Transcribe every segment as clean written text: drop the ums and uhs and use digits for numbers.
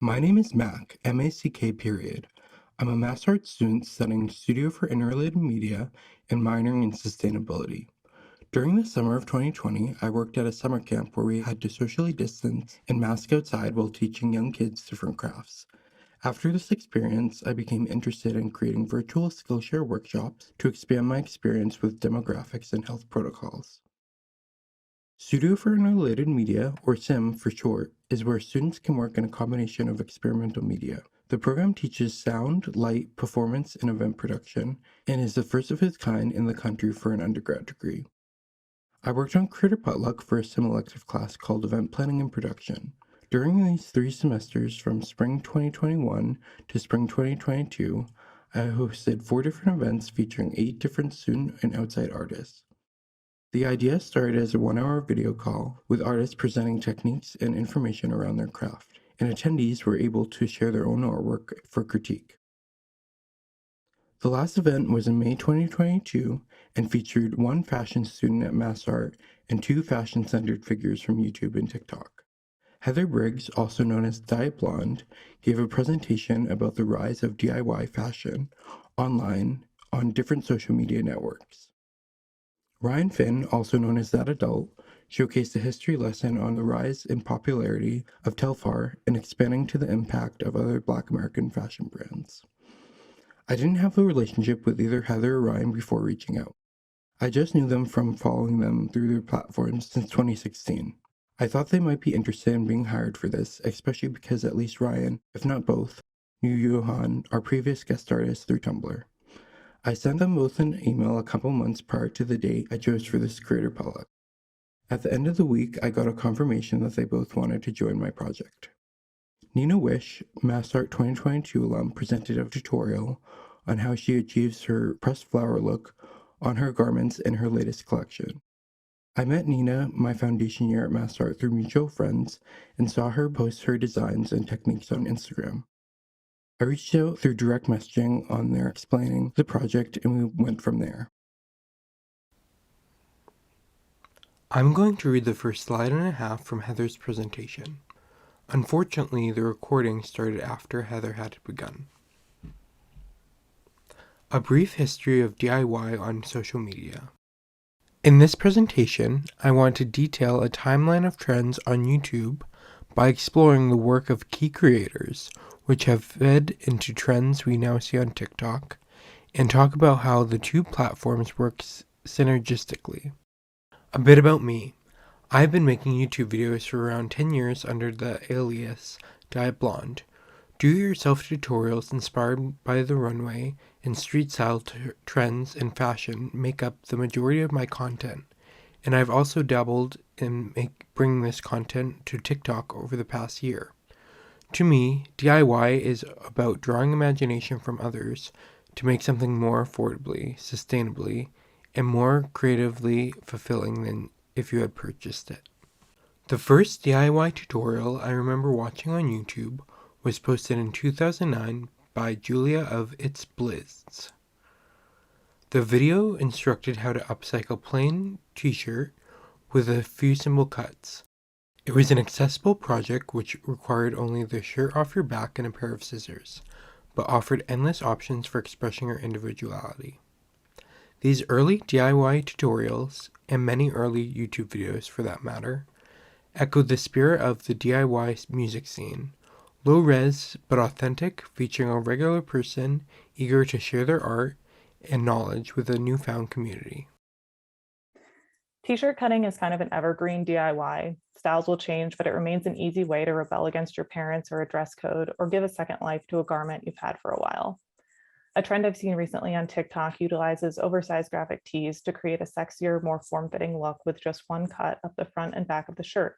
My name is Mack, M-A-C-K period. I'm a MassArt student studying Studio for Interrelated Media and minoring in Sustainability. During the summer of 2020, I worked at a summer camp where we had to socially distance and mask outside while teaching young kids different crafts. After this experience, I became interested in creating virtual Skillshare workshops to expand my experience with demographics and health protocols. Studio for Interrelated Media, or SIM for short, is where students can work in a combination of experimental media. The program teaches sound, light, performance, and event production, and is the first of its kind in the country for an undergrad degree. I worked on Critter Potluck for a SIM elective class called Event Planning and Production. During these 3 semesters, from spring 2021 to spring 2022, I hosted 4 different events featuring 8 different student and outside artists. The idea started as a 1-hour video call with artists presenting techniques and information around their craft, and attendees were able to share their own artwork for critique. The last event was in May 2022 and featured 1 fashion student at MassArt and 2 fashion-centered figures from YouTube and TikTok. Heather Briggs, also known as Diet Blonde, gave a presentation about the rise of DIY fashion online on different social media networks. Rian Phin, also known as thatadult, showcased a history lesson on the rise in popularity of Telfar and expanding to the impact of other Black American fashion brands. I didn't have a relationship with either Heather or Ryan before reaching out. I just knew them from following them through their platforms since 2016. I thought they might be interested in being hired for this, especially because at least Ryan, if not both, knew Johan, our previous guest artist, through Tumblr. I sent them both an email a couple months prior to the date I chose for this creator Potluck. At the end of the week, I got a confirmation that they both wanted to join my project. Nina Wisch MassArt 2022 alum presented a tutorial on how she achieves her pressed flower look on her garments in her latest collection. I met Nina my foundation year at MassArt through mutual friends and saw her post her designs and techniques on Instagram. I reached out through direct messaging on there explaining the project, and we went from there. I'm going to read the first slide and a half from Heather's presentation. Unfortunately, the recording started after Heather had begun. A brief history of DIY on social media. In this presentation, I want to detail a timeline of trends on YouTube by exploring the work of key creators, which have fed into trends we now see on TikTok, and talk about how the 2 platforms work synergistically. A bit about me. I've been making YouTube videos for around 10 years under the alias Diet Blonde. Do-it-yourself tutorials inspired by the runway and street-style trends and fashion make up the majority of my content, and I've also dabbled in bringing this content to TikTok over the past year. To me, DIY is about drawing imagination from others to make something more affordably, sustainably, and more creatively fulfilling than if you had purchased it. The first DIY tutorial I remember watching on YouTube was posted in 2009 by Julia of It's Blizz. The video instructed how to upcycle plain t-shirt with a few simple cuts. It was an accessible project which required only the shirt off your back and a pair of scissors, but offered endless options for expressing your individuality. These early DIY tutorials, and many early YouTube videos for that matter, echoed the spirit of the DIY music scene. Low-res but authentic, featuring a regular person eager to share their art and knowledge with a newfound community. T-shirt cutting is kind of an evergreen DIY. Styles will change, but it remains an easy way to rebel against your parents or a dress code, or give a second life to a garment you've had for a while. A trend I've seen recently on TikTok utilizes oversized graphic tees to create a sexier, more form-fitting look with just 1 cut up the front and back of the shirt.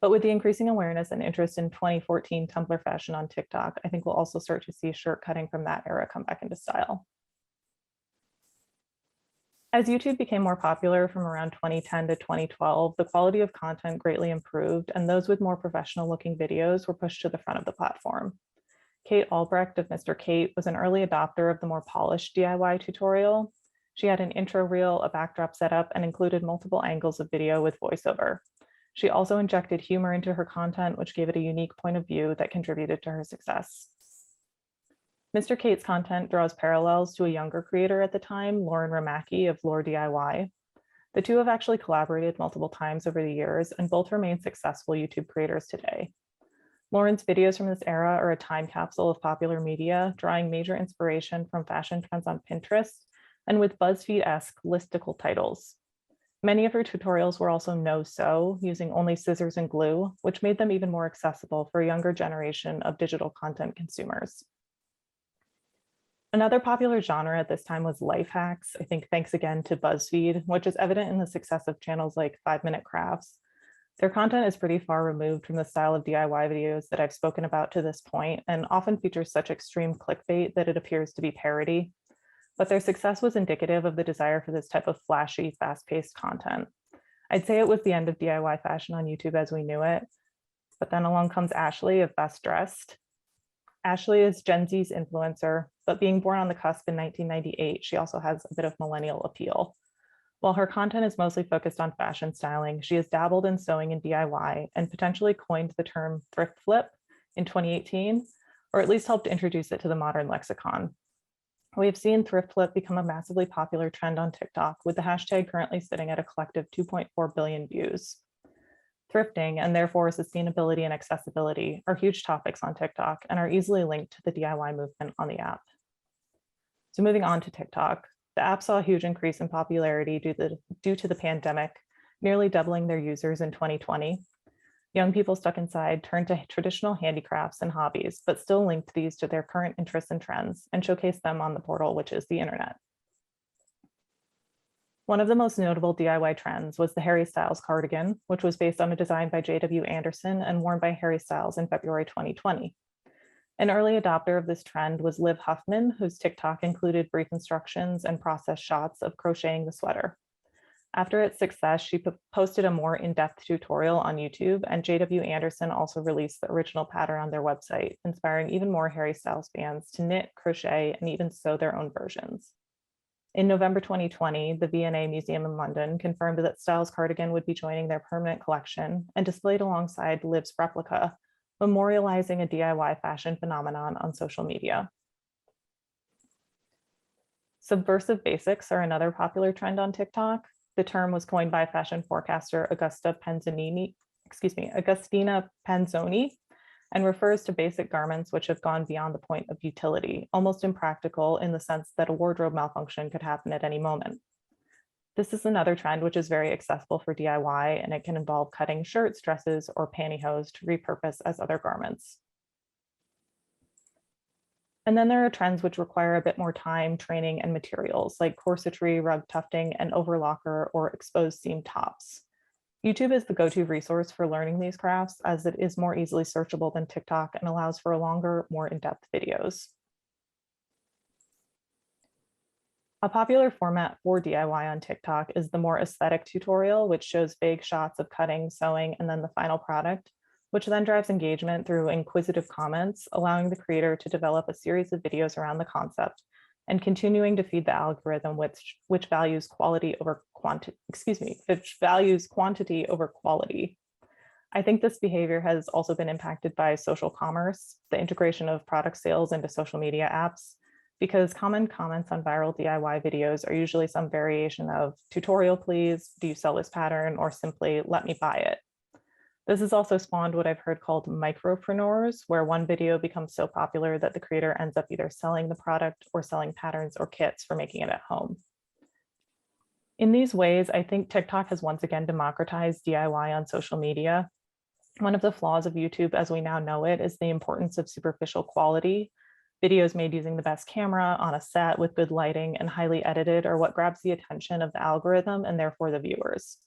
But with the increasing awareness and interest in 2014 Tumblr fashion on TikTok, I think we'll also start to see shirt cutting from that era come back into style. As YouTube became more popular from around 2010 to 2012, the quality of content greatly improved, and those with more professional looking videos were pushed to the front of the platform. Kate Albrecht of Mr. Kate was an early adopter of the more polished DIY tutorial. She had an intro reel, a backdrop setup, and included multiple angles of video with voiceover. She also injected humor into her content, which gave it a unique point of view that contributed to her success. Mr. Kate's content draws parallels to a younger creator at the time, Lauren Ramacki of Lore DIY. The two have actually collaborated multiple times over the years, and both remain successful YouTube creators today. Lauren's videos from this era are a time capsule of popular media, drawing major inspiration from fashion trends on Pinterest and with BuzzFeed-esque listicle titles. Many of her tutorials were also no-sew, using only scissors and glue, which made them even more accessible for a younger generation of digital content consumers. Another popular genre at this time was life hacks, I think thanks again to BuzzFeed, which is evident in the success of channels like 5-Minute Crafts. Their content is pretty far removed from the style of DIY videos that I've spoken about to this point, and often features such extreme clickbait that it appears to be parody. But their success was indicative of the desire for this type of flashy, fast-paced content. I'd say it was the end of DIY fashion on YouTube as we knew it, but then along comes Ashley of Best Dressed. Ashley is Gen Z's influencer, but being born on the cusp in 1998, she also has a bit of millennial appeal. While her content is mostly focused on fashion styling, she has dabbled in sewing and DIY and potentially coined the term thrift flip in 2018, or at least helped introduce it to the modern lexicon. We've seen thrift flip become a massively popular trend on TikTok, with the hashtag currently sitting at a collective 2.4 billion views. Thrifting, and therefore sustainability and accessibility, are huge topics on TikTok and are easily linked to the DIY movement on the app. So moving on to TikTok, the app saw a huge increase in popularity due to the pandemic, nearly doubling their users in 2020. Young people stuck inside turned to traditional handicrafts and hobbies, but still linked these to their current interests and trends and showcased them on the portal, which is the internet. One of the most notable DIY trends was the Harry Styles cardigan, which was based on a design by J.W. Anderson and worn by Harry Styles in February 2020. An early adopter of this trend was Liv Huffman, whose TikTok included brief instructions and process shots of crocheting the sweater. After its success, she posted a more in-depth tutorial on YouTube, and J.W. Anderson also released the original pattern on their website, inspiring even more Harry Styles fans to knit, crochet, and even sew their own versions. In November 2020, the V&A Museum in London confirmed that Styles' cardigan would be joining their permanent collection and displayed alongside Liv's replica, memorializing a DIY fashion phenomenon on social media. Subversive basics are another popular trend on TikTok. The term was coined by fashion forecaster Agustina Panzoni, and refers to basic garments which have gone beyond the point of utility, almost impractical in the sense that a wardrobe malfunction could happen at any moment. This is another trend which is very accessible for DIY, and it can involve cutting shirts, dresses, or pantyhose to repurpose as other garments. And then there are trends which require a bit more time, training, and materials, like corsetry, rug tufting, and overlocker or exposed seam tops. YouTube is the go-to resource for learning these crafts, as it is more easily searchable than TikTok and allows for longer, more in-depth videos. A popular format for DIY on TikTok is the more aesthetic tutorial, which shows vague shots of cutting, sewing, and then the final product, which then drives engagement through inquisitive comments, allowing the creator to develop a series of videos around the concept and continuing to feed the algorithm which values quantity over quality. I think this behavior has also been impacted by social commerce, the integration of product sales into social media apps, because common comments on viral DIY videos are usually some variation of tutorial please, do you sell this pattern, or simply let me buy it. This has also spawned what I've heard called micropreneurs, where one video becomes so popular that the creator ends up either selling the product or selling patterns or kits for making it at home. In these ways, I think TikTok has once again democratized DIY on social media. One of the flaws of YouTube as we now know it is the importance of superficial quality. Videos made using the best camera on a set with good lighting and highly edited are what grabs the attention of the algorithm and therefore the viewers.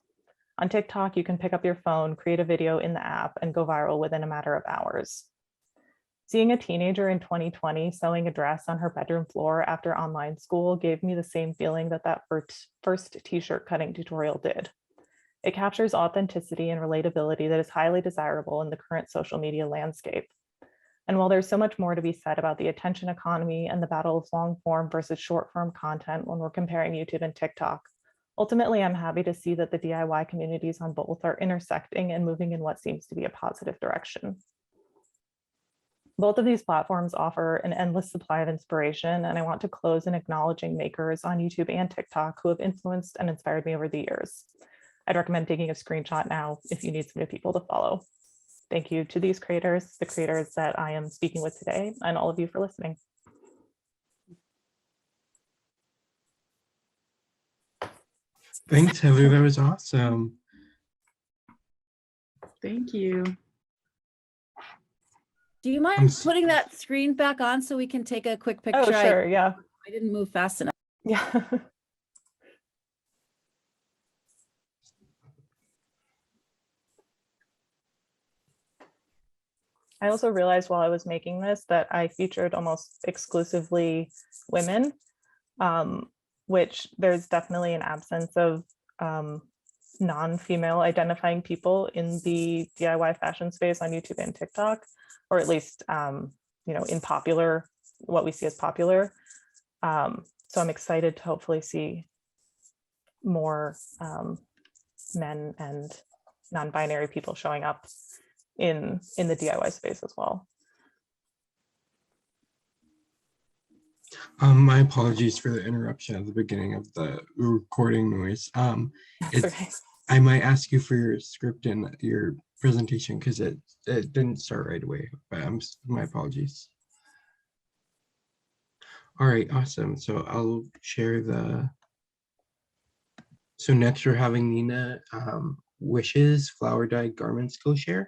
On TikTok, you can pick up your phone, create a video in the app, and go viral within a matter of hours. Seeing a teenager in 2020 sewing a dress on her bedroom floor after online school gave me the same feeling that first t-shirt cutting tutorial did. It captures authenticity and relatability that is highly desirable in the current social media landscape. And while there's so much more to be said about the attention economy and the battle of long form versus short form content when we're comparing YouTube and TikTok, Ultimately, I'm happy to see that the DIY communities on both are intersecting and moving in what seems to be a positive direction. Both of these platforms offer an endless supply of inspiration, and I want to close in acknowledging makers on YouTube and TikTok who have influenced and inspired me over the years. I'd recommend taking a screenshot now if you need some new people to follow. Thank you to these creators, the creators that I am speaking with today, and all of you for listening. Thanks, Heather. That was awesome. Thank you. Do you mind putting that screen back on so we can take a quick picture? Oh, sure, yeah. I didn't move fast enough. Yeah. I also realized while I was making this that I featured almost exclusively women, which there's definitely an absence of non-female identifying people in the DIY fashion space on YouTube and TikTok, or at least, in popular, what we see as popular. So I'm excited to hopefully see more men and non-binary people showing up in the DIY space as well. My apologies for the interruption at the beginning of the recording noise. Okay. I might ask you for your script and your presentation because it didn't start right away, but my apologies. All right, awesome. So I'll share so next we're having Nina Wish's flower dyed garment Skillshare.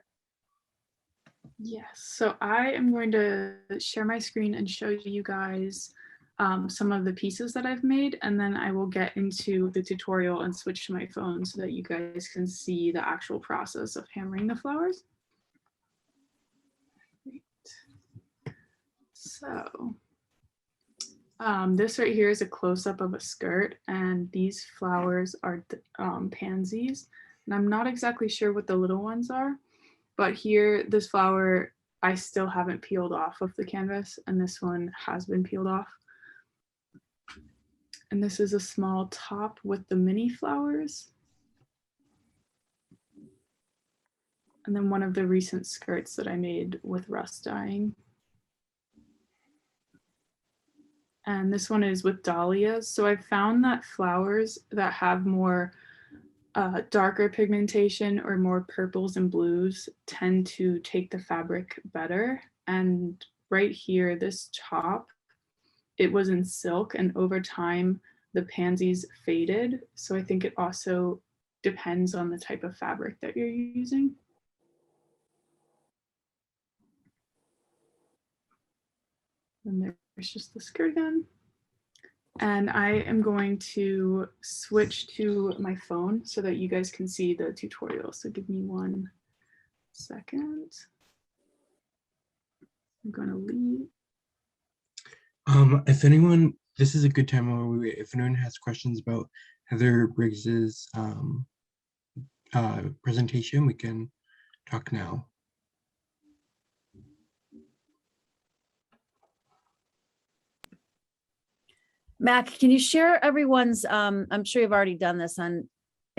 Yes, so I am going to share my screen and show you guys some of the pieces that I've made, and then I will get into the tutorial and switch to my phone so that you guys can see the actual process of hammering the flowers. Great. So this right here is a close-up of a skirt, and these flowers are pansies, and I'm not exactly sure what the little ones are, but here, this flower, I still haven't peeled off of the canvas, and this one has been peeled off. And this is a small top with the mini flowers. And then one of the recent skirts that I made with rust dyeing. And this one is with dahlias. So I've found that flowers that have more darker pigmentation or more purples and blues tend to take the fabric better. And right here, this top, it was in silk, and over time the pansies faded. So I think it also depends on the type of fabric that you're using. And there's just the skirt again. And I am going to switch to my phone so that you guys can see the tutorial. So give me 1 second. I'm going to leave. If anyone, this is a good time while we wait. If anyone has questions about Heather Briggs's presentation, we can talk now. Mack, can you share everyone's, I'm sure you've already done this on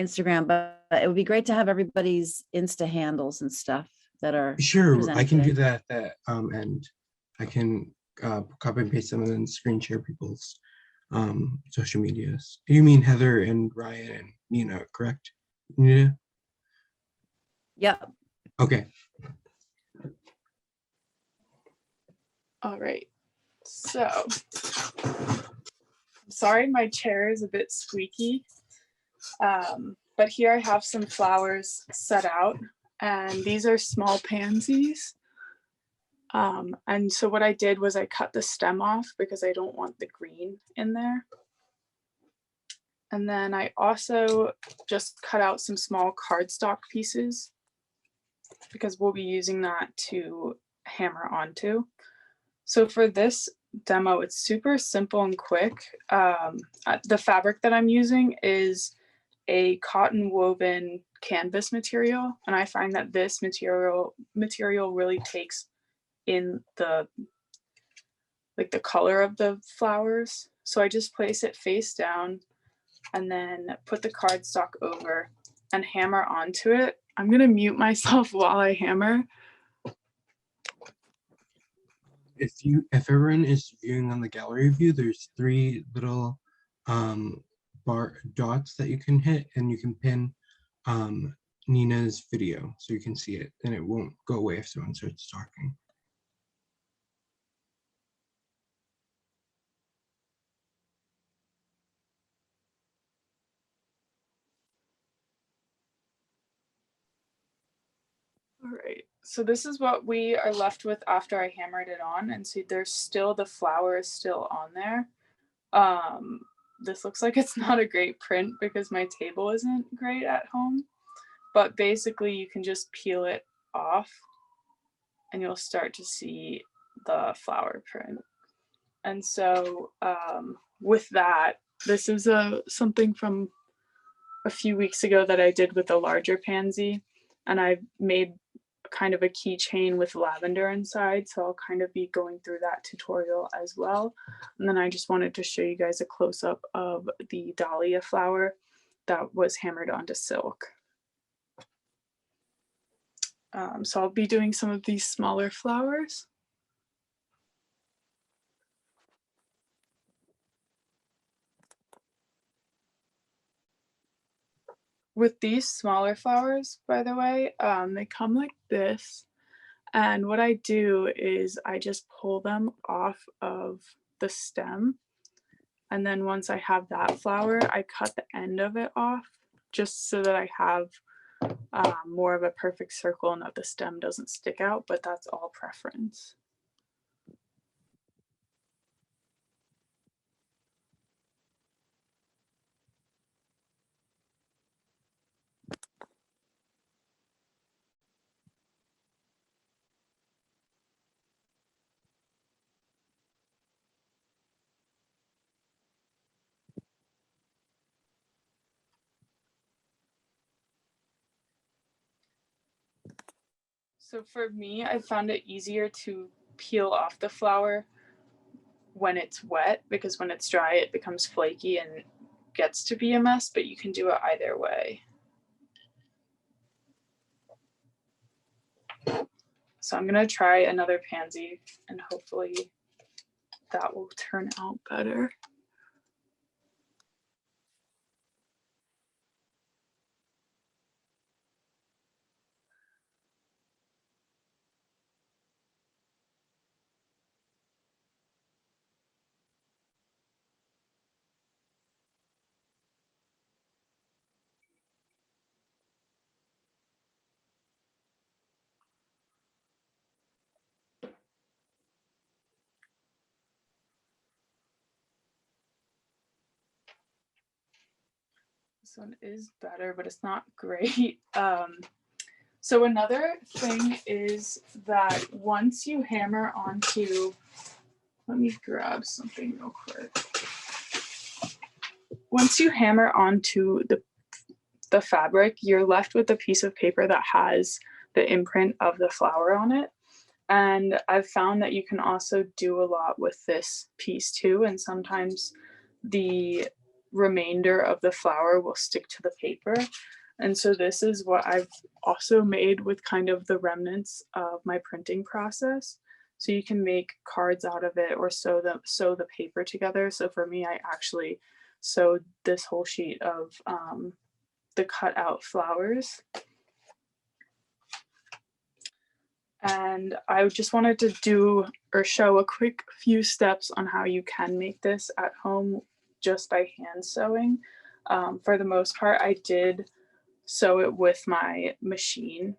Instagram, but it would be great to have everybody's Insta handles and stuff that are Sure, I can today. do that, and I can copy and paste them and then screen share people's social medias. You mean Heather and Ryan and Nina, correct? Nina? Yep. Okay. All right, so sorry, my chair is a bit squeaky, but here I have some flowers set out, and these are small pansies. And so what I did was I cut the stem off because I don't want the green in there. And then I also just cut out some small cardstock pieces because we'll be using that to hammer onto. So for this demo, it's super simple and quick. The fabric that I'm using is a cotton woven canvas material, and I find that this material really takes in the color of the flowers. So I just place it face down and then put the cardstock over and hammer onto it. I'm gonna mute myself while I hammer. If everyone is viewing on the gallery view, there's 3 little bar dots that you can hit, and you can pin Nina's video so you can see it, and it won't go away if someone starts talking. All right, so this is what we are left with after I hammered it on, and see there's still, the flower is still on there. This looks like it's not a great print because my table isn't great at home, but basically you can just peel it off and you'll start to see the flower print. And so with that, this is something from a few weeks ago that I did with a larger pansy, and I made kind of a keychain with lavender inside, so I'll kind of be going through that tutorial as well. And then I just wanted to show you guys a close-up of the dahlia flower that was hammered onto silk. So I'll be doing some of these smaller flowers. With these smaller flowers, by the way, they come like this. And what I do is I just pull them off of the stem. And then once I have that flower, I cut the end of it off just so that I have more of a perfect circle and that the stem doesn't stick out, but that's all preference. So for me, I found it easier to peel off the flower when it's wet, because when it's dry, it becomes flaky and gets to be a mess, but you can do it either way. So I'm gonna try another pansy and hopefully that will turn out better. This one is better, but it's not great. So another thing is that once you hammer onto, let me grab something real quick. Once you hammer onto the fabric, you're left with a piece of paper that has the imprint of the flower on it. And I've found that you can also do a lot with this piece too, and sometimes the remainder of the flower will stick to the paper. And so this is what I've also made with kind of the remnants of my printing process. So you can make cards out of it or sew the paper together. So for me, I actually sewed this whole sheet of the cut out flowers. And I just wanted to do or show a quick few steps on how you can make this at home just by hand sewing. For the most part, I did sew it with my machine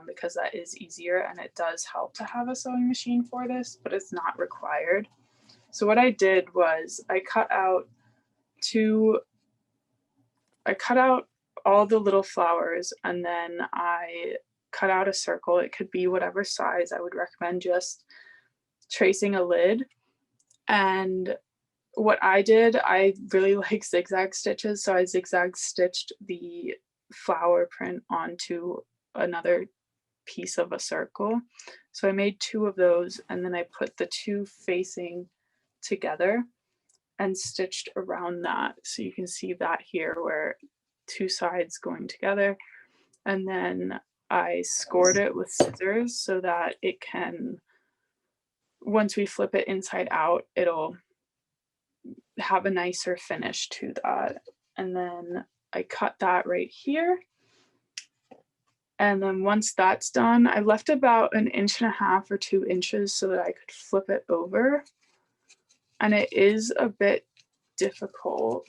because that is easier, and it does help to have a sewing machine for this, but it's not required. So what I did was I cut out all the little flowers, and then I cut out a circle. It could be whatever size. I would recommend just tracing a lid. And what I did, I really like zigzag stitches, so I zigzag stitched the flower print onto another piece of a circle. So I made 2 of those, and then I put the 2 facing together, and stitched around that. So you can see that here where two sides going together. And then I scored it with scissors so that it can, once we flip it inside out, it'll have a nicer finish to that. And then I cut that right here. And then once that's done, I left about 1.5 inches or 2 inches so that I could flip it over. And it is a bit difficult.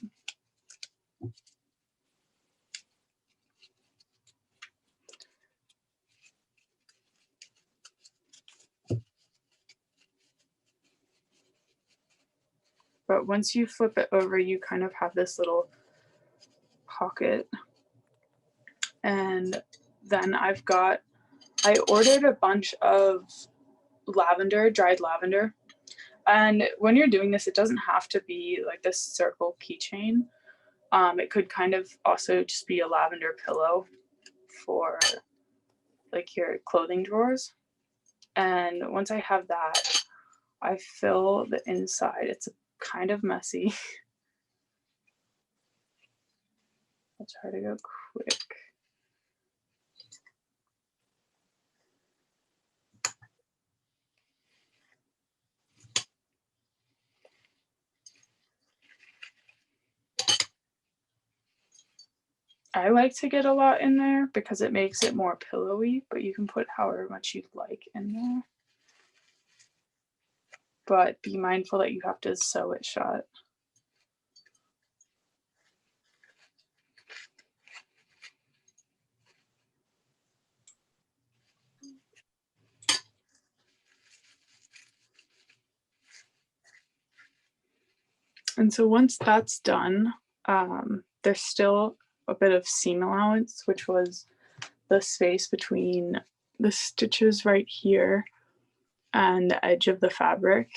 But once you flip it over, you kind of have this little pocket. And then I ordered a bunch of lavender, dried lavender. And when you're doing this, it doesn't have to be like this circle keychain. It could kind of also just be a lavender pillow for like your clothing drawers. And once I have that, I fill the inside. It's kind of messy. I'll try to go quick. I like to get a lot in there because it makes it more pillowy, but you can put however much you'd like in there. But be mindful that you have to sew it shut. And so once that's done, there's still a bit of seam allowance, which was the space between the stitches right here and the edge of the fabric.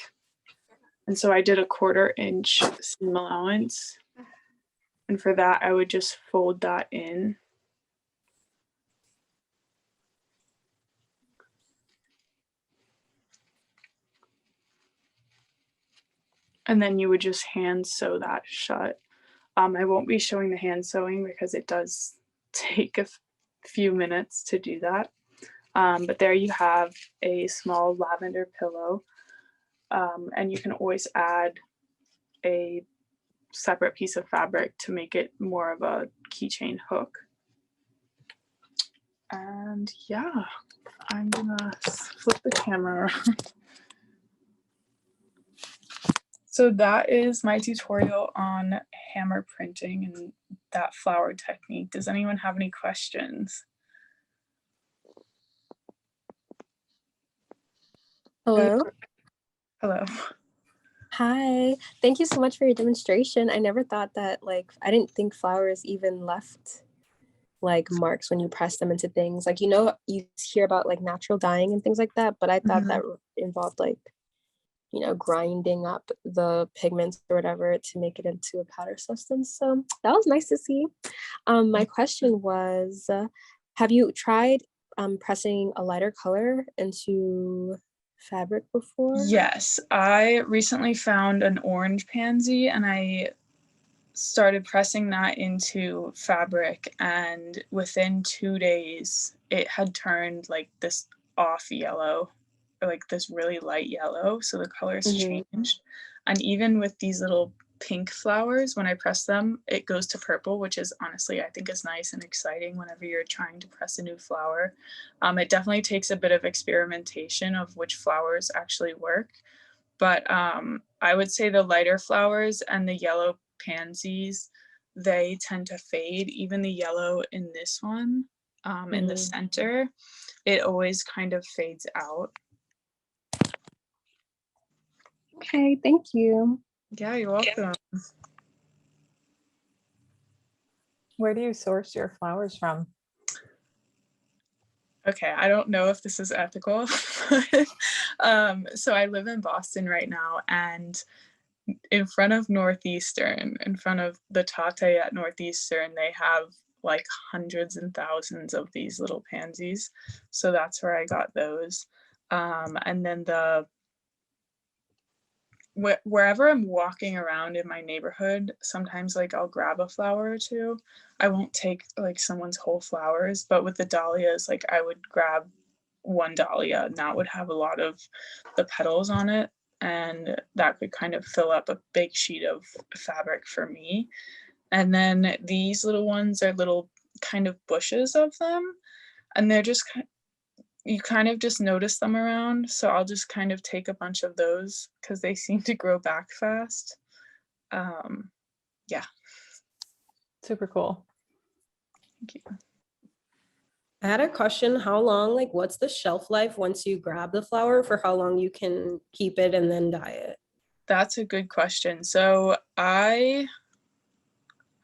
And so I did a 1/4 inch seam allowance. And for that, I would just fold that in. And then you would just hand sew that shut. I won't be showing the hand sewing because it does take a few minutes to do that. But there you have a small lavender pillow. And you can always add a separate piece of fabric to make it more of a keychain hook. And yeah, I'm gonna flip the camera around. So that is my tutorial on hammer printing and that flower technique. Does anyone have any questions? Hello. Hello. Hi. Thank you so much for your demonstration. I never thought that, I didn't think flowers even left marks when you press them into things. You hear about natural dyeing and things like that, but I thought that involved grinding up the pigments or whatever to make it into a powder substance. So that was nice to see. My question was, have you tried pressing a lighter color into fabric before? Yes, I recently found an orange pansy and I started pressing that into fabric, and within 2 days it had turned this off yellow, or this really light yellow, so the colors changed. And even with these little pink flowers, when I press them, it goes to purple, which is honestly, I think, is nice and exciting whenever you're trying to press a new flower. It definitely takes a bit of experimentation of which flowers actually work, but I would say the lighter flowers and the yellow pansies, they tend to fade. Even the yellow in this one, in the center, it always kind of fades out. Okay, thank you. Yeah, you're welcome. Where do you source your flowers from? Okay, I don't know if this is ethical. So I live in Boston right now, and in front of Northeastern, in front of the Tate at Northeastern, they have hundreds and thousands of these little pansies. So that's where I got those. And then wherever I'm walking around in my neighborhood, sometimes like I'll grab a flower or two. I won't take like someone's whole flowers, but with the dahlias, like I would grab one dahlia and that would have a lot of the petals on it, and that could kind of fill up a big sheet of fabric for me. And then these little ones are little kind of bushes of them, and they're just you kind of just notice them around. So I'll just kind of take a bunch of those because they seem to grow back fast. Yeah. Super cool. Thank you. I had a question. How long, like, what's the shelf life once you grab the flower for how long you can keep it and then dye it? That's a good question. So I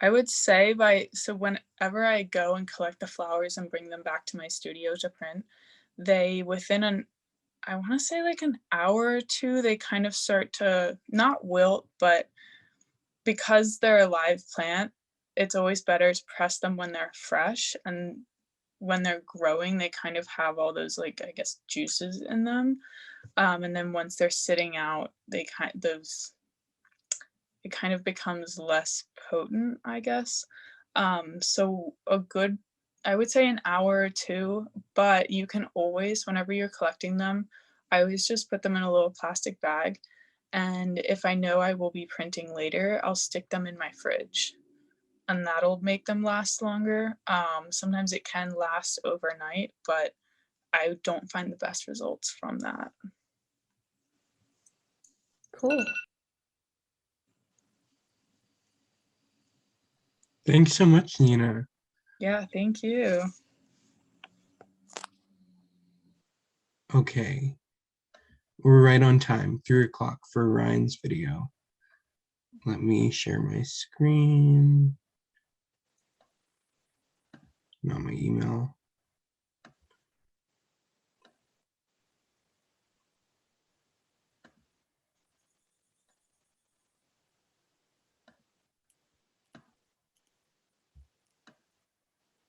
would say so whenever I go and collect the flowers and bring them back to my studio to print, they within I want to say like an hour or two, they kind of start to not wilt, but because they're a live plant, it's always better to press them when they're fresh, and when they're growing, they kind of have all those, like, I guess, juices in them. And then once they're sitting out, it kind of becomes less potent, I guess. So I would say an hour or two, but you can always, whenever you're collecting them, I always just put them in a little plastic bag. And if I know I will be printing later, I'll stick them in my fridge, and that'll make them last longer. Sometimes it can last overnight, but I don't find the best results from that. Cool. Thanks so much, Nina. Yeah, thank you. Okay. We're right on time, 3 o'clock for Ryan's video. Let me share my screen. Not my email.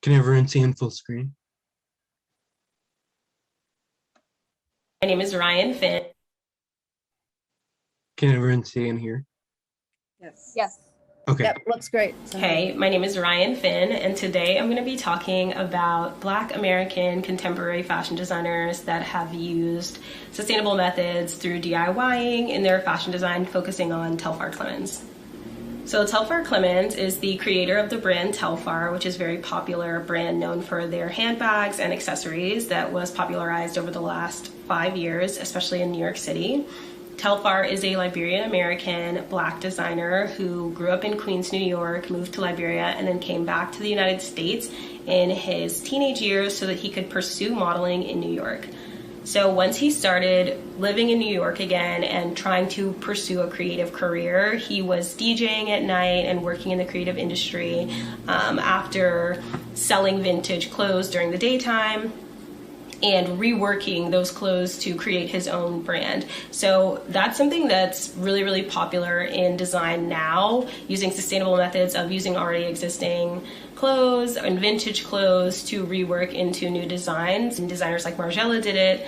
Can everyone see in full screen? My name is Rian Phin. Can everyone see and hear? Yes. Yes. Okay. Yep, looks great. Okay, my name is Rian Phin, and today I'm going to be talking about Black American contemporary fashion designers that have used sustainable methods through DIYing in their fashion design, focusing on Telfar Clemens. So Telfar Clemens is the creator of the brand Telfar, which is a very popular brand known for their handbags and accessories that was popularized over the last 5 years, especially in New York City. Telfar is a Liberian-American Black designer who grew up in Queens, New York, moved to Liberia, and then came back to the United States in his teenage years so that he could pursue modeling in New York. So once he started living in New York again and trying to pursue a creative career, he was DJing at night and working in the creative industry after selling vintage clothes during the daytime and reworking those clothes to create his own brand. So that's something that's really, really popular in design now, using sustainable methods of using already existing clothes and vintage clothes to rework into new designs. And designers like Margiela did it.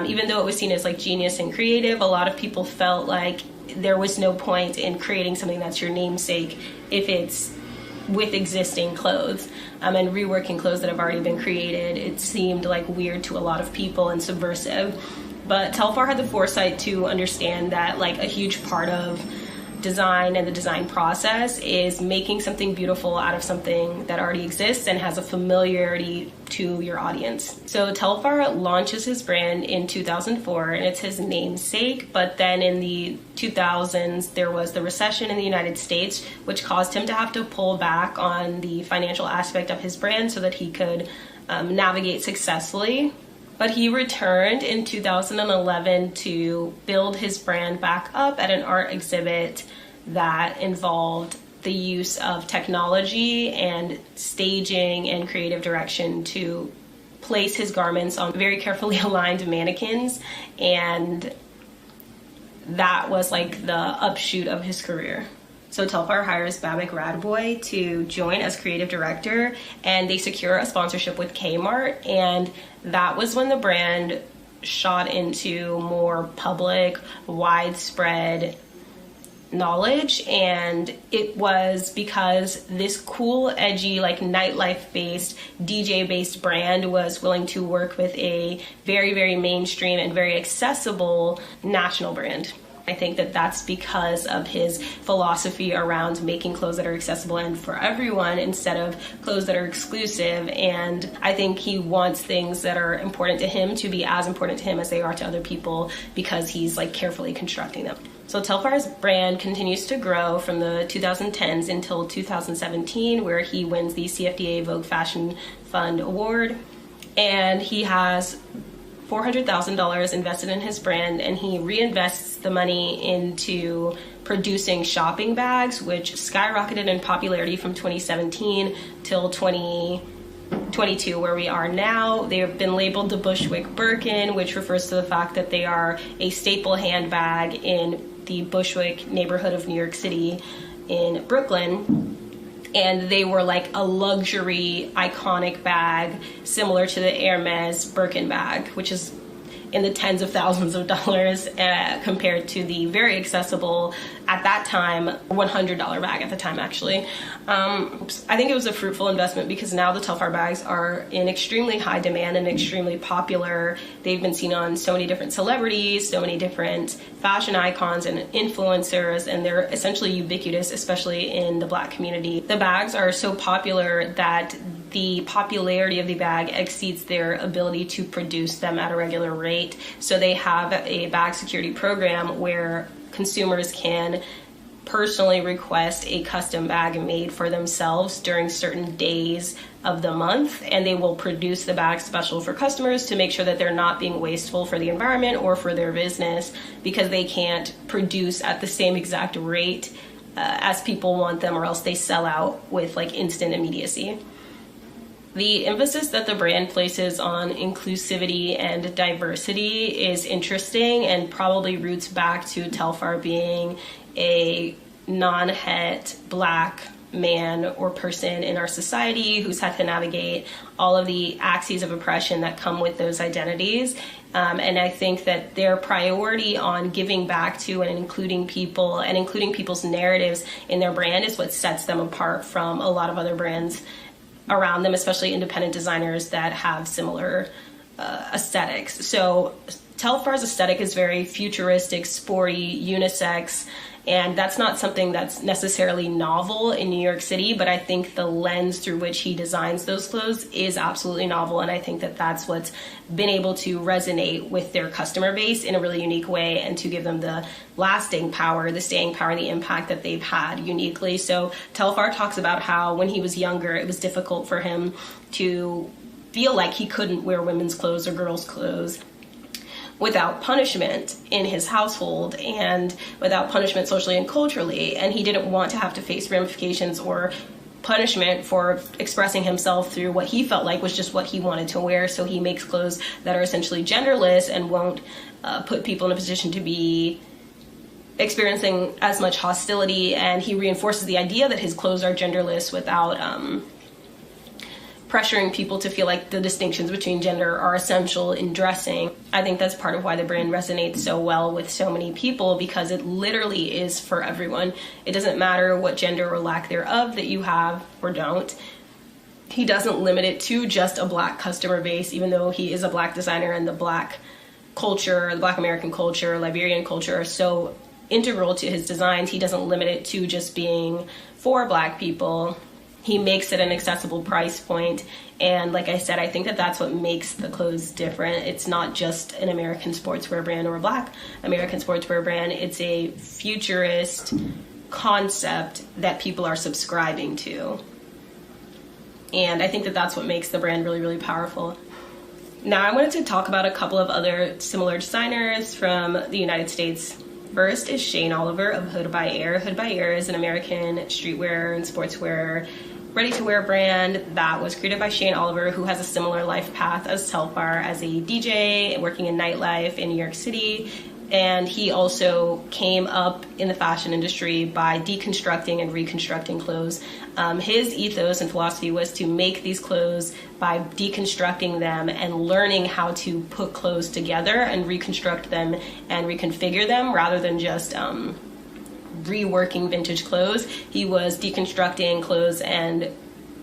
Even though it was seen as like genius and creative, a lot of people felt like there was no point in creating something that's your namesake if it's with existing clothes, and reworking clothes that have already been created. It seemed like weird to a lot of people and subversive. But Telfar had the foresight to understand that like a huge part of design and the design process is making something beautiful out of something that already exists and has a familiarity to your audience. So Telfar launches his brand in 2004 and it's his namesake, but then in the 2000s there was the recession in the United States, which caused him to have to pull back on the financial aspect of his brand so that he could navigate successfully. But he returned in 2011 to build his brand back up at an art exhibit that involved the use of technology and staging and creative direction to place his garments on very carefully aligned mannequins. And that was like the upshoot of his career. So Telfar hires Babak Radboy to join as creative director, and they secure a sponsorship with Kmart, and that was when the brand shot into more public, widespread knowledge, and it was because this cool, edgy, like nightlife based, DJ based brand was willing to work with a very, very mainstream and very accessible national brand. I think that that's because of his philosophy around making clothes that are accessible and for everyone instead of clothes that are exclusive. And I think he wants things that are important to him to be as important to him as they are to other people, because he's like carefully constructing them. So Telfar's brand continues to grow from the 2010s until 2017, where he wins the CFDA Vogue Fashion Fund Award. And he has $400,000 invested in his brand, and he reinvests the money into producing shopping bags, which skyrocketed in popularity from 2017 till 2022, where we are now. They have been labeled the Bushwick Birkin, which refers to the fact that they are a staple handbag in the Bushwick neighborhood of New York City in Brooklyn. And they were like a luxury, iconic bag, similar to the Hermes Birkin bag, which is in the tens of thousands of dollars compared to the very accessible, at that time, $100 bag at the time, actually. I think it was a fruitful investment because now the Telfar bags are in extremely high demand and extremely popular. They've been seen on so many different celebrities, so many different fashion icons and influencers, and they're essentially ubiquitous, especially in the Black community. The bags are so popular that the popularity of the bag exceeds their ability to produce them at a regular rate. So they have a bag security program where consumers can personally request a custom bag made for themselves during certain days of the month, and they will produce the bag special for customers to make sure that they're not being wasteful for the environment or for their business, because they can't produce at the same exact rate as people want them, or else they sell out with like instant immediacy. The emphasis that the brand places on inclusivity and diversity is interesting and probably roots back to Telfar being a non-het Black man or person in our society who's had to navigate all of the axes of oppression that come with those identities. And I think that their priority on giving back to and including people and including people's narratives in their brand is what sets them apart from a lot of other brands around them, especially independent designers that have similar aesthetics. So Telfar's aesthetic is very futuristic, sporty, unisex, and that's not something that's necessarily novel in New York City, but I think the lens through which he designs those clothes is absolutely novel, and I think that that's what's been able to resonate with their customer base in a really unique way and to give them the lasting power, the staying power, and the impact that they've had uniquely. So Telfar talks about how when he was younger, it was difficult for him to feel like he couldn't wear women's clothes or girls' clothes without punishment in his household and without punishment socially and culturally. And he didn't want to have to face ramifications or punishment for expressing himself through what he felt like was just what he wanted to wear. So he makes clothes that are essentially genderless and won't put people in a position to be experiencing as much hostility. And he reinforces the idea that his clothes are genderless without pressuring people to feel like the distinctions between gender are essential in dressing. I think that's part of why the brand resonates so well with so many people, because it literally is for everyone. It doesn't matter what gender or lack thereof that you have or don't. He doesn't limit it to just a Black customer base, even though he is a Black designer and the Black culture, the Black American culture, Liberian culture are so integral to his designs. He doesn't limit it to just being for Black people. He makes it an accessible price point. And like I said, I think that that's what makes the clothes different. It's not just an American sportswear brand or a Black American sportswear brand. It's a futurist concept that people are subscribing to. And I think that that's what makes the brand really, really powerful. Now I wanted to talk about a couple of other similar designers from the United States. First is Shane Oliver of Hood by Air. Hood by Air is an American streetwear and sportswear ready-to-wear brand that was created by Shane Oliver, who has a similar life path as Telfar as a DJ working in nightlife in New York City. And he also came up in the fashion industry by deconstructing and reconstructing clothes. His ethos and philosophy was to make these clothes by deconstructing them and learning how to put clothes together and reconstruct them and reconfigure them, rather than just reworking vintage clothes. He was deconstructing clothes and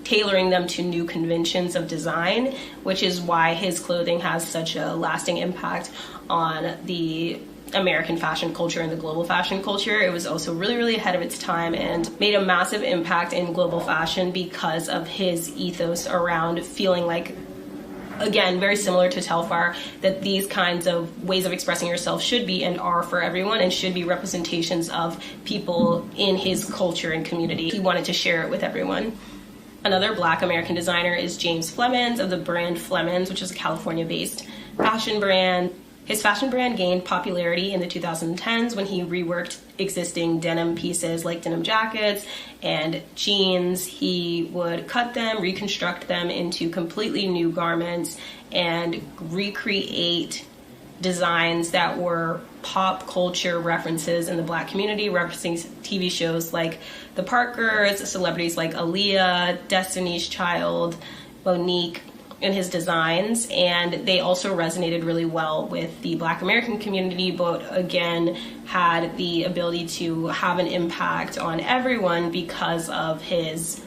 tailoring them to new conventions of design, which is why his clothing has such a lasting impact on the American fashion culture and the global fashion culture. It was also really, really ahead of its time and made a massive impact in global fashion because of his ethos around feeling like, again, very similar to Telfar, that these kinds of ways of expressing yourself should be and are for everyone and should be representations of people in his culture and community. He wanted to share it with everyone. Another Black American designer is James Flemons of the brand Flemons, which is a California-based fashion brand. His fashion brand gained popularity in the 2010s when he reworked existing denim pieces like denim jackets and jeans. He would cut them, reconstruct them into completely new garments, and recreate designs that were pop culture references in the Black community, referencing TV shows like The Parkers, celebrities like Aaliyah, Destiny's Child, Monique, in his designs. And they also resonated really well with the Black American community, but again had the ability to have an impact on everyone because of his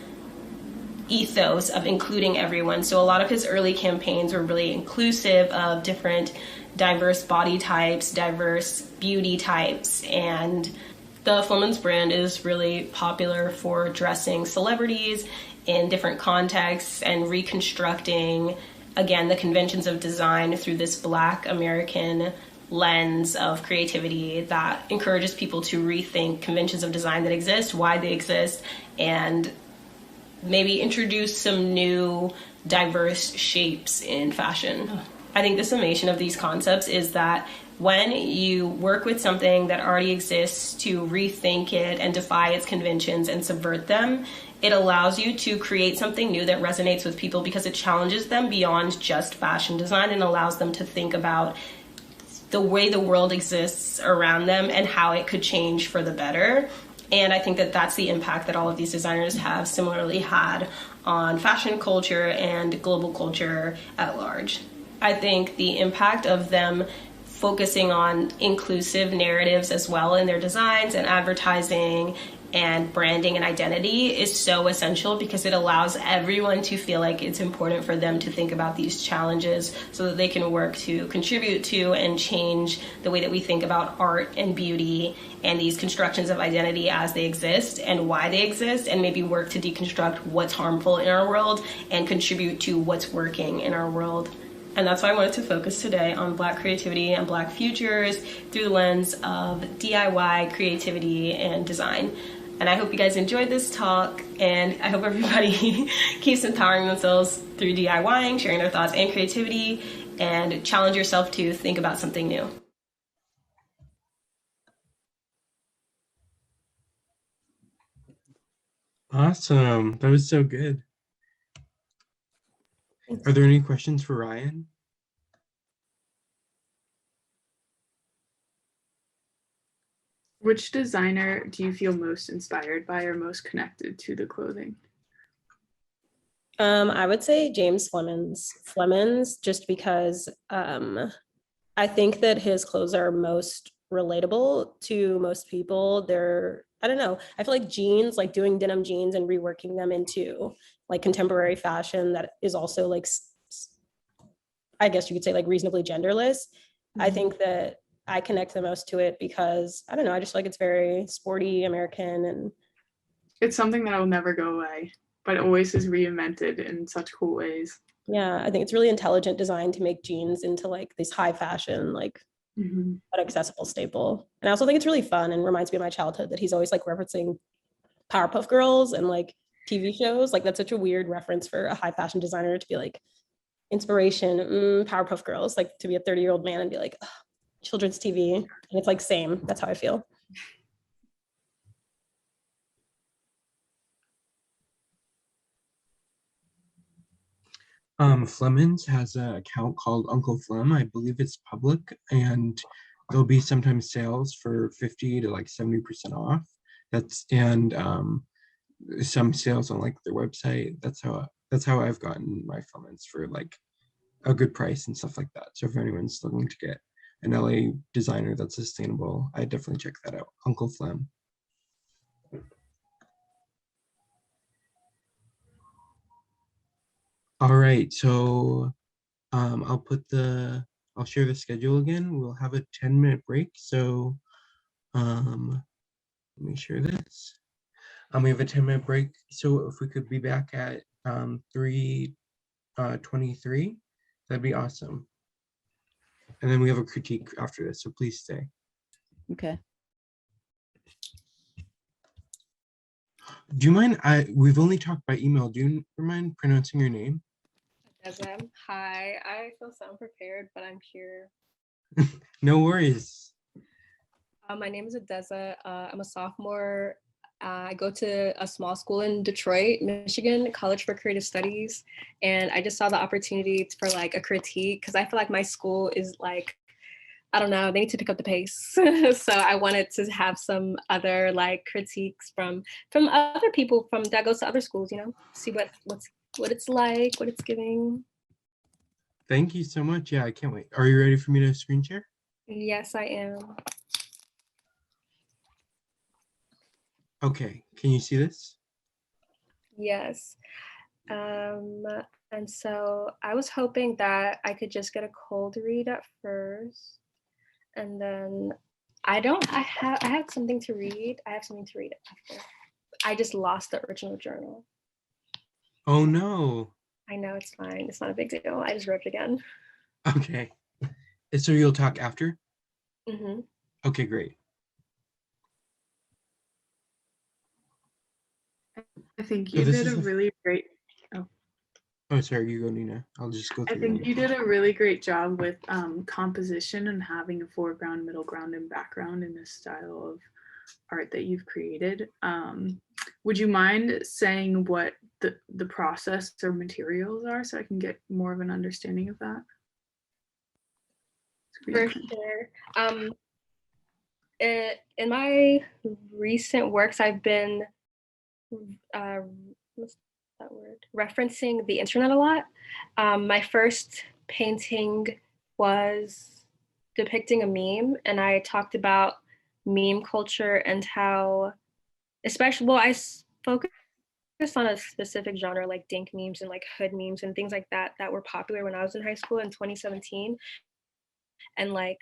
ethos of including everyone. So a lot of his early campaigns were really inclusive of different diverse body types, diverse beauty types, and the Flemons brand is really popular for dressing celebrities in different contexts and reconstructing, again, the conventions of design through this Black American lens of creativity that encourages people to rethink conventions of design that exist, why they exist, and maybe introduce some new diverse shapes in fashion. I think the summation of these concepts is that when you work with something that already exists to rethink it and defy its conventions and subvert them, it allows you to create something new that resonates with people because it challenges them beyond just fashion design and allows them to think about the way the world exists around them and how it could change for the better. And I think that that's the impact that all of these designers have similarly had on fashion culture and global culture at large. I think the impact of them focusing on inclusive narratives as well in their designs and advertising and branding and identity is so essential because it allows everyone to feel like it's important for them to think about these challenges so that they can work to contribute to and change the way that we think about art and beauty and these constructions of identity as they exist and why they exist, and maybe work to deconstruct what's harmful in our world and contribute to what's working in our world. And that's why I wanted to focus today on Black creativity and Black futures through the lens of DIY creativity and design. And I hope you guys enjoyed this talk, and I hope everybody keeps empowering themselves through DIYing, sharing their thoughts and creativity, and challenge yourself to think about something new. Awesome. That was so good. Are there any questions for Ryan? Which designer do you feel most inspired by or most connected to the clothing? I would say James Flemons, just because I think that his clothes are most relatable to most people. I don't know, I feel like jeans, like doing denim jeans and reworking them into like contemporary fashion that is also like, I guess you could say like reasonably genderless. Mm-hmm. I think that I connect the most to it because, I don't know, I just feel like it's very sporty, American, and it's something that will never go away, but it always is reinvented in such cool ways. Yeah, I think it's really intelligent design to make jeans into like these high fashion, like but accessible staple. And I also think it's really fun and reminds me of my childhood that he's always like referencing Powerpuff Girls and like TV shows. Like that's such a weird reference for a high fashion designer to be like, inspiration, Powerpuff Girls, like to be a 30-year-old man and be like, children's TV. And it's like same, that's how I feel. Flemons has an account called Uncle Flem. I believe it's public, and there'll be sometimes sales for 50 to like 70% off. And some sales on like their website. That's how I've gotten my Flemons for like a good price and stuff like that. So if anyone's looking to get an LA designer that's sustainable, I definitely check that out. Uncle Flem. All right, so I'll share the schedule again. We'll have a 10-minute break. So let me share this. We have a 10-minute break. So if we could be back at 3:23, that'd be awesome. And then we have a critique after this, so please stay. Okay. Do you mind? We've only talked by email. Do you mind pronouncing your name? Hi, I feel so unprepared, but I'm here. No worries. My name is Adeza. I'm a sophomore. I go to a small school in Detroit, Michigan, College for Creative Studies. And I just saw the opportunity for like a critique because I feel like my school is like, I don't know, they need to pick up the pace. So I wanted to have some other like critiques from other people from that goes to other schools, you know, see what it's like, what it's giving. Thank you so much. Yeah, I can't wait. Are you ready for me to screen share? Yes, I am. Okay, can you see this? Yes. And so I was hoping that I could just get a cold read at first. And then I have something to read. I have something to read after. I just lost the original journal. Oh no. I know, it's fine. It's not a big deal. I just wrote it again. Okay. So you'll talk after? Mm-hmm. Okay, great. I think So you this did is a the really great. Oh, sorry, you go, Nina. I'll just go I through think them. you did a really great job with composition and having a foreground, middle ground, and background in this style of art that you've created. Would you mind saying what the process or materials are so I can get more of an understanding of that? For sure. In my recent works, I've been what's that word? Referencing the internet a lot. My first painting was depicting a meme, and I talked about meme culture and how, especially, well, I focused on a specific genre like dink memes and like hood memes and things like that that were popular when I was in high school in 2017. And like,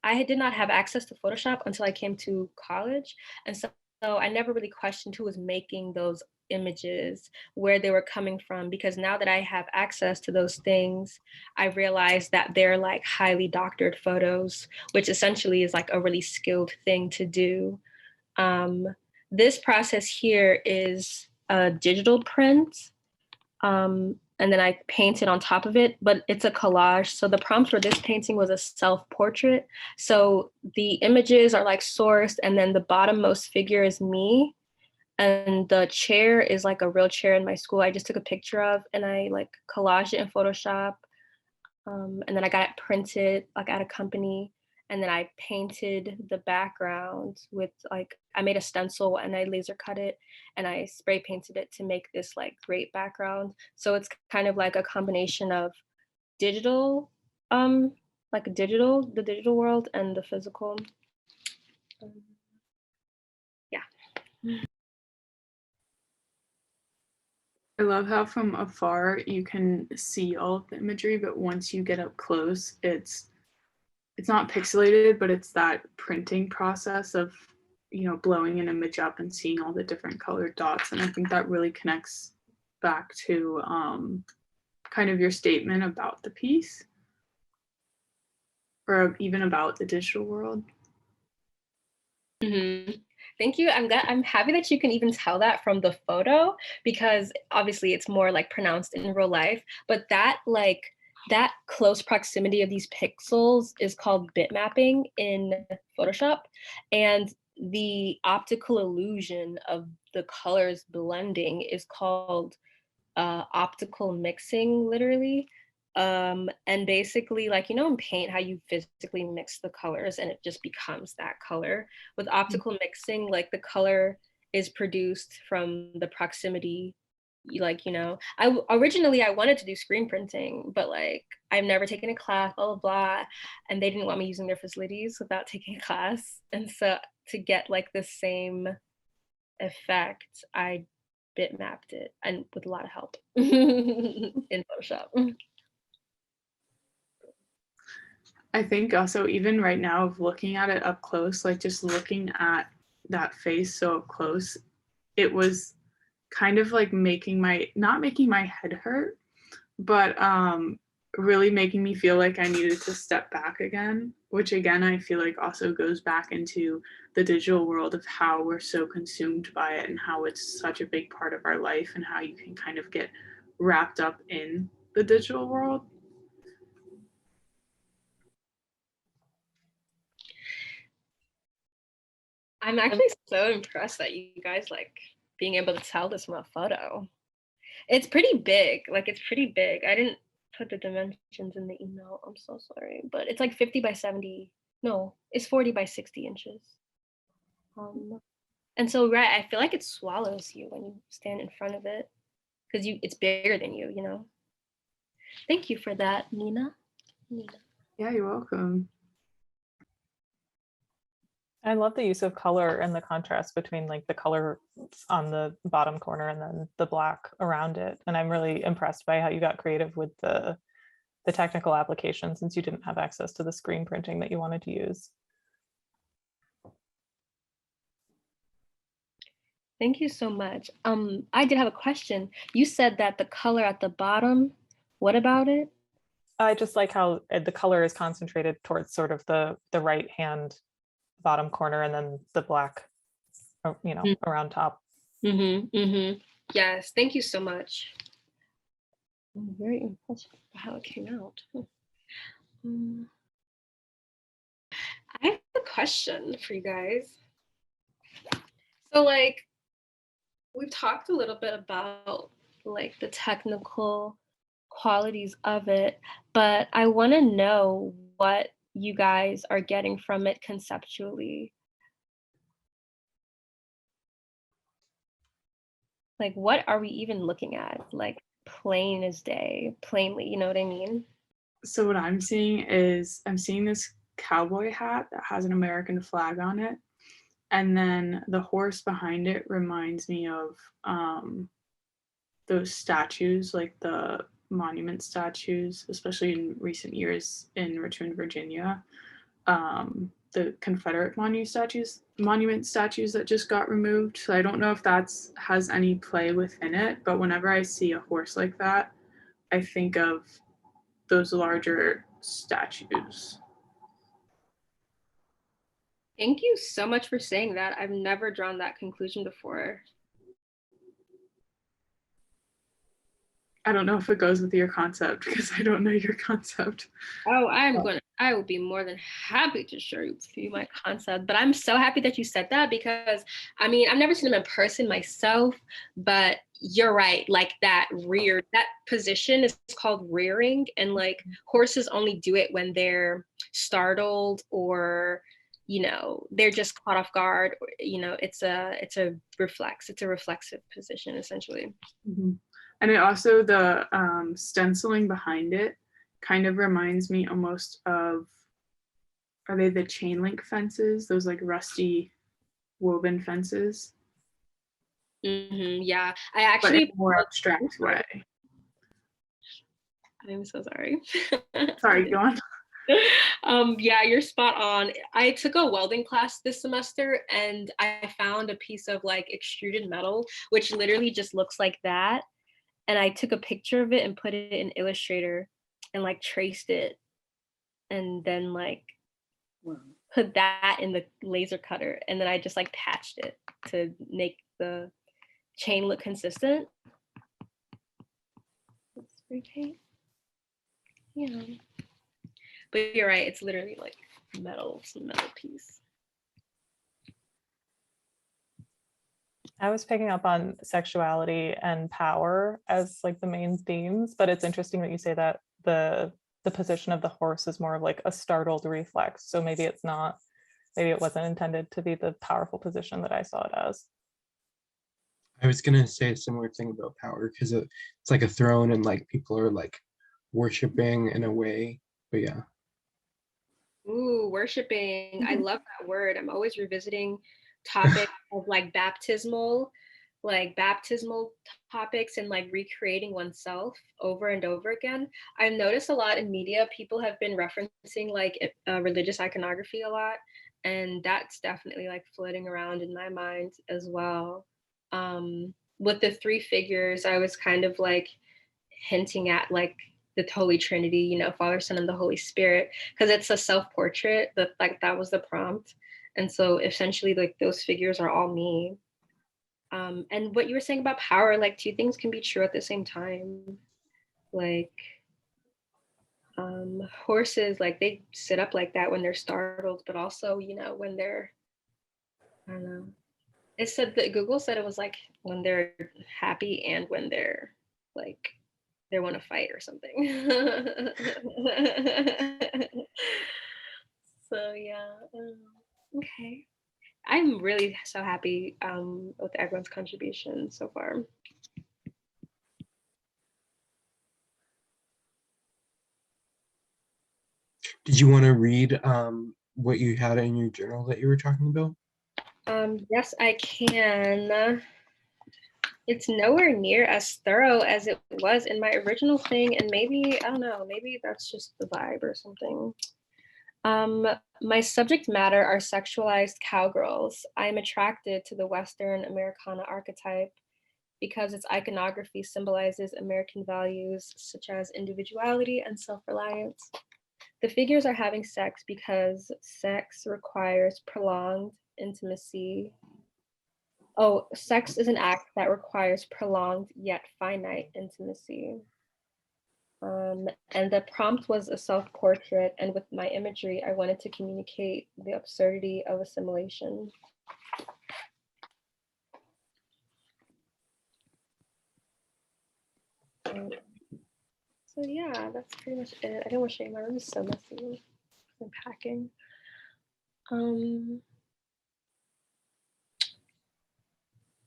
I did not have access to Photoshop until I came to college. And so I never really questioned who was making those images, where they were coming from, because now that I have access to those things, I realized that they're like highly doctored photos, which essentially is like a really skilled thing to do. This process here is a digital print. And then I painted on top of it, but it's a collage. So the prompt for this painting was a self-portrait. So the images are like sourced, and then the bottommost figure is me. And the chair is like a real chair in my school I just took a picture of, and I like collaged it in Photoshop. And then I got it printed like at a company. And then I painted the background with like, I made a stencil and I laser cut it and I spray painted it to make this like great background. So it's kind of like a combination of digital, like the digital world and the physical. Yeah. I love how from afar you can see all of the imagery, but once you get up close, it's not pixelated, but it's that printing process of, you know, blowing an image up and seeing all the different colored dots. And I think that really connects back to kind of your statement about the piece, or even about the digital world. Mm-hmm. Thank you. I'm happy that you can even tell that from the photo, because obviously it's more like pronounced in real life, but that close proximity of these pixels is called bitmapping in Photoshop. And the optical illusion of the colors blending is called optical mixing, literally. And basically, like, you know, in paint, how you physically mix the colors and it just becomes that color. With optical mixing, like the color is produced from the proximity. Like, you know, originally I wanted to do screen printing, but like I've never taken a class, blah, blah, blah. And they didn't want me using their facilities without taking a class. And so to get like the same effect, I bitmapped it, and with a lot of help in Photoshop. I think also even right now of looking at it up close, like just looking at that face so up close, it was kind of like not making my head hurt, but really making me feel like I needed to step back again, which again, I feel like also goes back into the digital world of how we're so consumed by it and how it's such a big part of our life and how you can kind of get wrapped up in the digital world. I'm actually so impressed that you guys like being able to tell this from a photo. It's pretty big, like it's pretty big. I didn't put the dimensions in the email, I'm so sorry, but it's like 50 by 70. No, it's 40 by 60 inches. And so, right, I feel like it swallows you when you stand in front of it because it's bigger than you, you know? Thank you for that, Nina. Yeah, you're welcome. I love the use of color and the contrast between like the color on the bottom corner and then the black around it. And I'm really impressed by how you got creative with the technical application since you didn't have access to the screen printing that you wanted to use. Thank you so much. I did have a question. You said that the color at the bottom, what about it? I just like how the color is concentrated towards sort of the right hand bottom corner and then the black, you know, around top. Yes, thank you so much. I'm very impressed by how it came out. I have a question for you guys. So like, we've talked a little bit about like the technical qualities of it, but I want to know what you guys are getting from it conceptually. Like, what are we even looking at? Like, plain as day, plainly, you know what I mean? So what I'm seeing is I'm seeing this cowboy hat that has an American flag on it. And then the horse behind it reminds me of those statues, like the monument statues, especially in recent years in Richmond, Virginia. The Confederate monument statues that just got removed. So I don't know if that's has any play within it, but whenever I see a horse like that, I think of those larger statues. Thank you so much for saying that. I've never drawn that conclusion before. I don't know if it goes with your concept because I don't know your concept. Oh, I will be more than happy to share with you my concept, but I'm so happy that you said that because I mean, I've never seen them in person myself, but you're right. Like that position is called rearing, and like horses only do it when they're startled or, you know, they're just caught off guard. Or, you know, it's a reflexive position essentially. Mm-hmm. And it also, the stenciling behind it kind of reminds me almost of, are they the chain link fences? Those like rusty woven fences? Yeah, I actually, but in a more abstract way. I'm so sorry. Sorry, go on. Yeah, you're spot on. I took a welding class this semester and I found a piece of like extruded metal, which literally just looks like that. And I took a picture of it and put it in Illustrator and like traced it and then like put that in the laser cutter. And then I just like patched it to make the chain look consistent. Spray paint. Yeah. But you're right, it's literally like metal, some metal piece. I was picking up on sexuality and power as like the main themes, but it's interesting that you say that the position of the horse is more of like a startled reflex. So maybe it wasn't intended to be the powerful position that I saw it as. I was gonna say a similar thing about power because it's like a throne and like people are like worshiping in a way, but yeah. Ooh, worshiping. I love that word. I'm always revisiting topics of like baptismal like baptismal topics and like recreating oneself over and over again. I've noticed a lot in media, people have been referencing like religious iconography a lot. And that's definitely like floating around in my mind as well. With the three figures, I was kind of like hinting at like the Holy Trinity, you know, Father, Son, and the Holy Spirit, because it's a self-portrait that like that was the prompt. And so essentially like those figures are all me. And what you were saying about power, like two things can be true at the same time. Like horses, like they sit up like that when they're startled, but also, you know, when they're, I don't know. It said that Google said it was like when they're happy and when they're like they want to fight or something. So yeah, okay. I'm really so happy with everyone's contribution so far. Did you want to read what you had in your journal that you were talking about? Yes, I can. It's nowhere near as thorough as it was in my original thing, and maybe, I don't know, maybe that's just the vibe or something. My subject matter are sexualized cowgirls. I am attracted to the Western Americana archetype because its iconography symbolizes American values such as individuality and self-reliance. The figures are having sex because sex requires prolonged intimacy. Oh, sex is an act that requires prolonged yet finite intimacy. And the prompt was a self-portrait, and with my imagery, I wanted to communicate the absurdity of assimilation. So yeah, that's pretty much it. I didn't want to show you, my room is so messy. I'm packing.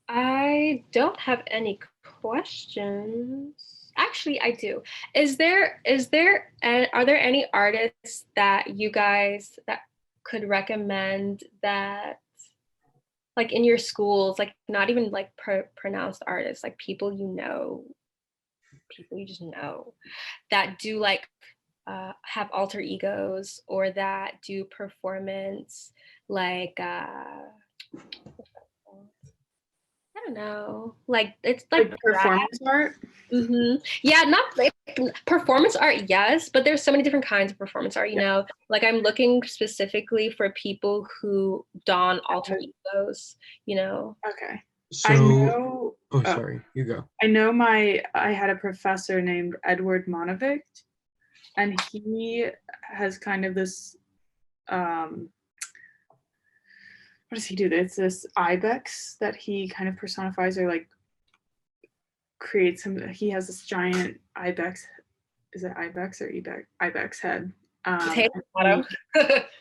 I don't have any questions. Actually, I do. Are there any artists that you guys that could recommend that like in your schools, like not even like pronounced artists, like people you just know that do like have alter egos or that do performance like I don't know, like it's like performance art. Yeah, not like performance art, yes, but there's so many different kinds of performance art, you know. Like I'm looking specifically for people who don alter egos, you know. Okay. So, I know. sorry, you go. I know I had a professor named Edward Monovic, and he has kind of this what does he do? It's this ibex that he kind of personifies or like creates him. He has this giant ibex. Is it ibex or ibex head?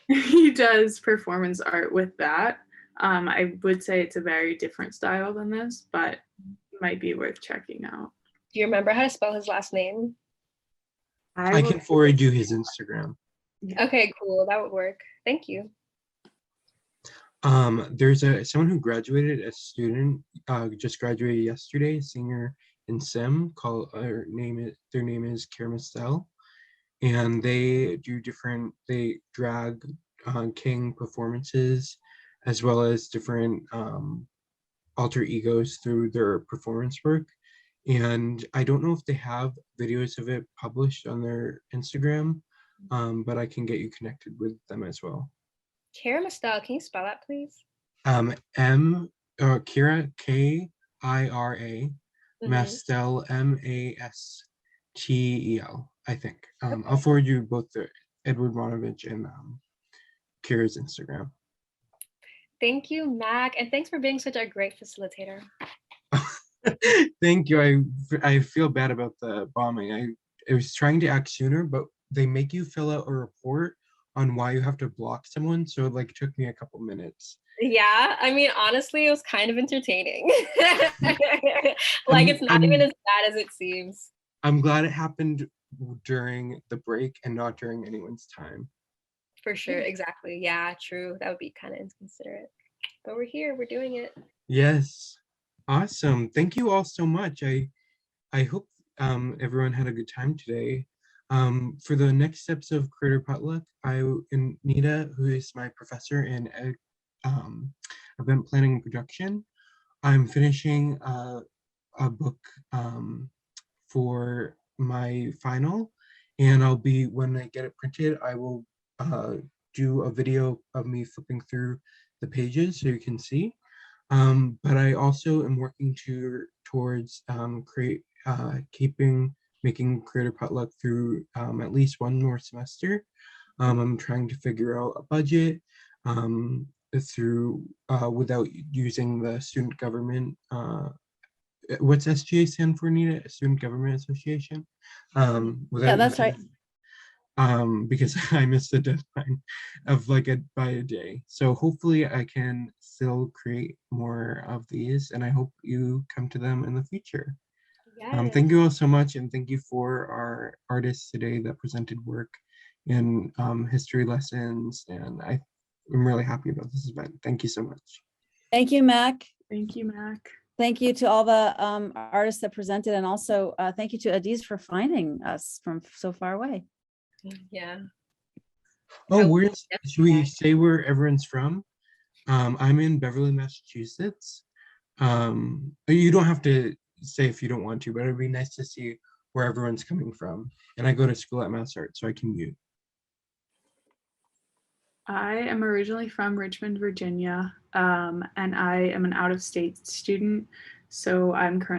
He does performance art with that. I would say it's a very different style than this, but might be worth checking out. Do you remember how to spell his last name? I can forward you his Instagram. Okay, cool. That would work. Thank you. There's someone who graduated, a student, just graduated yesterday, senior in sim, their name is Kara Mistel, and they drag king performances as well as different alter egos through their performance work. And I don't know if they have videos of it published on their Instagram, but I can get you connected with them as well. Kara Mistel, can you spell that, please? Kira, Kira, Mastel, Mastel, I think. Okay. I'll forward you both the Edward Monovich and Kira's Instagram. Thank you, Mac, and thanks for being such a great facilitator. Thank you. I feel bad about the bombing. I was trying to act sooner, but they make you fill out a report on why you have to block someone, so it like took me a couple minutes. Yeah, I mean, honestly, it was kind of entertaining. Like it's not even as bad as it seems. I'm glad it happened during the break and not during anyone's time. For sure, exactly. Yeah, true. That would be kind of inconsiderate. But we're here, we're doing it. Yes. Awesome. Thank you all so much. I hope everyone had a good time today. For the next steps of Creator Potluck, and Nita, who is my professor in event planning and production, I'm finishing a book for my final, and when I get it printed, I will do a video of me flipping through the pages so you can see. But I also am working towards making Creator Potluck through at least one more semester. I'm trying to figure out a budget without using the student government. What's SGA stand for, Nita? Student Government Association. Yeah, that's right. Because I missed the deadline of by a day. So hopefully I can still create more of these, and I hope you come to them in the future. Yes. Thank you all so much, and thank you for our artists today that presented work in history lessons, and I'm really happy about this event. Thank you so much. Thank you, Mack. Thank you, Mac. Thank you to all the artists that presented, and also thank you to Adiz for finding us from so far away. Yeah. Oh, should we say where everyone's from? I'm in Beverly, Massachusetts. You don't have to say if you don't want to, but it'd be nice to see where everyone's coming from. And I go to school at MassArt, so I can mute. I am originally from Richmond, Virginia, and I am an out-of-state student, so I'm currently